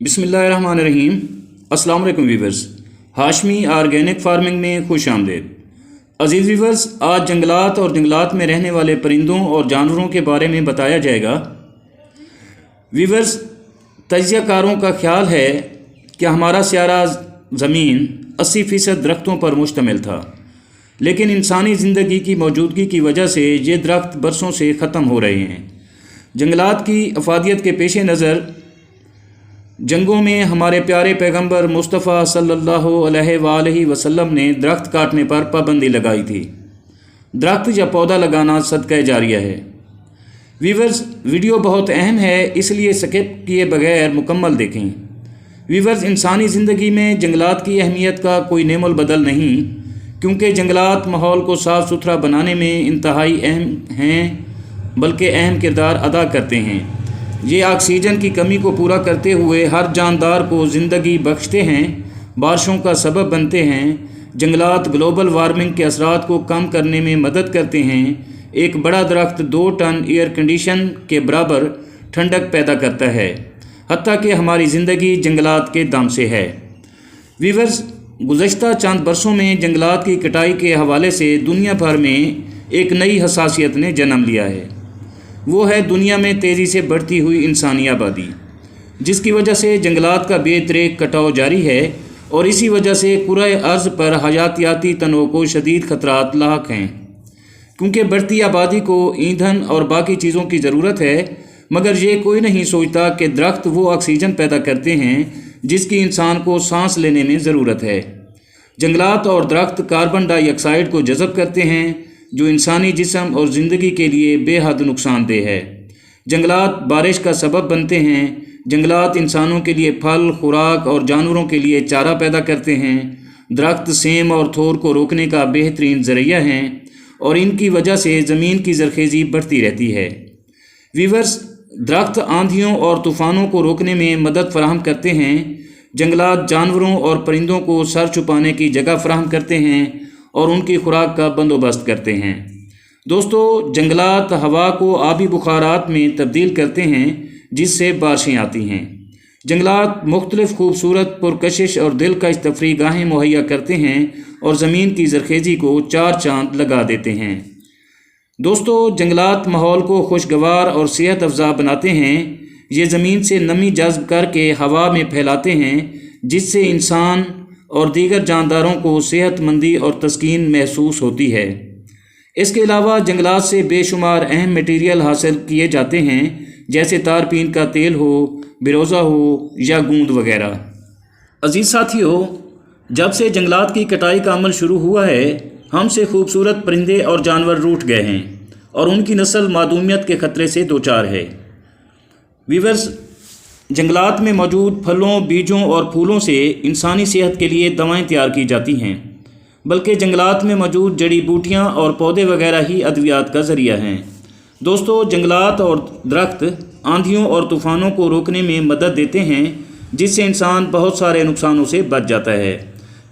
बिस्मिल्लाहिर्रहमानिर्रहीम। अस्सलाम वालेकुम वीवर्स, हाशमी ऑर्गेनिक फार्मिंग में खुश आमदेद। अज़ीज़ वीवर्स, आज जंगलात और जंगलात में रहने वाले परिंदों और जानवरों के बारे में बताया जाएगा। वीवर्स, तजियाकारों का ख्याल है कि हमारा स्यारा ज़मीन 80% दरख्तों पर मुश्तमिल था, लेकिन इंसानी ज़िंदगी की मौजूदगी की वजह से ये दरख्त बरसों से ख़त्म हो रहे हैं। जंगलात की अफादियत के पेश नज़र जंगों में हमारे प्यारे पैगंबर मुस्तफ़ा सल्लल्लाहु अलैहि वसल्लम ने दरख्त काटने पर पाबंदी लगाई थी। दरख्त या पौधा लगाना सदका जारिया है। वीवर्स, वीडियो बहुत अहम है, इसलिए स्किप किए बगैर मुकम्मल देखें। वीवर्स, इंसानी ज़िंदगी में जंगलात की अहमियत का कोई नेमोल बदल नहीं, क्योंकि जंगलात माहौल को साफ़ सुथरा बनाने में इंतहाई अहम हैं, बल्कि अहम किरदार अदा करते हैं। ये ऑक्सीजन की कमी को पूरा करते हुए हर जानदार को ज़िंदगी बख्शते हैं, बारिशों का सबब बनते हैं। जंगलात ग्लोबल वार्मिंग के असरात को कम करने में मदद करते हैं। एक बड़ा दरख्त 2 टन एयर कंडीशन के बराबर ठंडक पैदा करता है, हत्ता कि हमारी ज़िंदगी जंगलात के दम से है। वीवर्स, गुज़श्ता चंद बरसों में जंगलात की कटाई के हवाले से दुनिया भर में एक नई हसासियत ने जन्म लिया है। वो है दुनिया में तेज़ी से बढ़ती हुई इंसानी आबादी, जिसकी वजह से जंगलात का बेतरेक कटाव जारी है और इसी वजह से कुराए अर्ज़ पर हयातियाती तनों को शदीद ख़तरात लाहक हैं। क्योंकि बढ़ती आबादी को ईंधन और बाकी चीज़ों की ज़रूरत है, मगर ये कोई नहीं सोचता कि दरख्त वो ऑक्सीजन पैदा करते हैं जिसकी इंसान को सांस लेने में ज़रूरत है। जंगलात और दरख्त कार्बन डाइऑक्साइड को जज़ब करते हैं, जो इंसानी जिस्म और ज़िंदगी के लिए बेहद नुकसानदेह है। जंगलात बारिश का सबब बनते हैं। जंगलात इंसानों के लिए फल, खुराक और जानवरों के लिए चारा पैदा करते हैं। दरख्त सेम और थोर को रोकने का बेहतरीन ज़रिया हैं और इनकी वजह से ज़मीन की ज़रखेज़ी बढ़ती रहती है। वीवर्स, दरख्त आंधियों और तूफ़ानों को रोकने में मदद फराहम करते हैं। जंगलात जानवरों और परिंदों को सर छुपाने की जगह फराहम करते हैं और उनकी खुराक का बंदोबस्त करते हैं। दोस्तों, जंगलात हवा को आबी बुखारात में तब्दील करते हैं, जिससे बारिशें आती हैं। जंगलात मुख्तलिफ़ खूबसूरत, पुरकशिश और दिलकश तफरीह गाहें मुहैया करते हैं और ज़मीन की ज़रखेज़ी को 4 चांद लगा देते हैं। दोस्तों, जंगलात माहौल को खुशगवार और सेहत अफ़ज़ा बनाते हैं। ये ज़मीन से नमी जज़्ब करके हवा में फैलाते हैं, जिससे इंसान और दीगर जानदारों को सेहतमंदी और तस्कीन महसूस होती है। इसके अलावा जंगलात से बेशुमार अहम मटीरियल हासिल किए जाते हैं, जैसे तारपीन का तेल हो, बिरोज़ा हो या गूंद वगैरह। अजीज़ साथियों, जब से जंगलात की कटाई का अमल शुरू हुआ है, हमसे खूबसूरत परिंदे और जानवर रूठ गए हैं और उनकी नस्ल मादूमियत के ख़तरे से दो चार है। वीवर्स, जंगलात में मौजूद फलों, बीजों और फूलों से इंसानी सेहत के लिए दवाएं तैयार की जाती हैं, बल्कि जंगलात में मौजूद जड़ी बूटियां और पौधे वगैरह ही अद्वियात का ज़रिया हैं। दोस्तों, जंगलात और दरख्त आंधियों और तूफ़ानों को रोकने में मदद देते हैं, जिससे इंसान बहुत सारे नुकसानों से बच जाता है।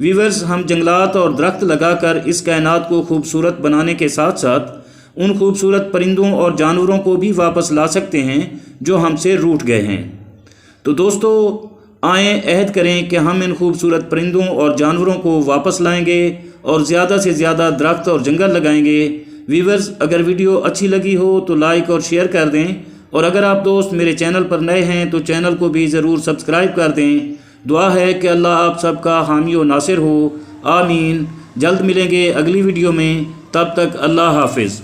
वीवर्स, हम जंगलात और दरख्त लगाकर इस कायनात को खूबसूरत बनाने के साथ साथ उन खूबसूरत परिंदों और जानवरों को भी वापस ला सकते हैं जो हमसे रूठ गए हैं। तो दोस्तों, आएँ अहद करें कि हम इन खूबसूरत परिंदों और जानवरों को वापस लाएंगे और ज़्यादा से ज़्यादा दरख्त और जंगल लगाएंगे। वीवर्स, अगर वीडियो अच्छी लगी हो तो लाइक और शेयर कर दें, और अगर आप दोस्त मेरे चैनल पर नए हैं तो चैनल को भी ज़रूर सब्सक्राइब कर दें। दुआ है कि अल्लाह आप सबका हामी व नासिर हो। आमीन। जल्द मिलेंगे अगली वीडियो में, तब तक अल्लाह हाफिज़।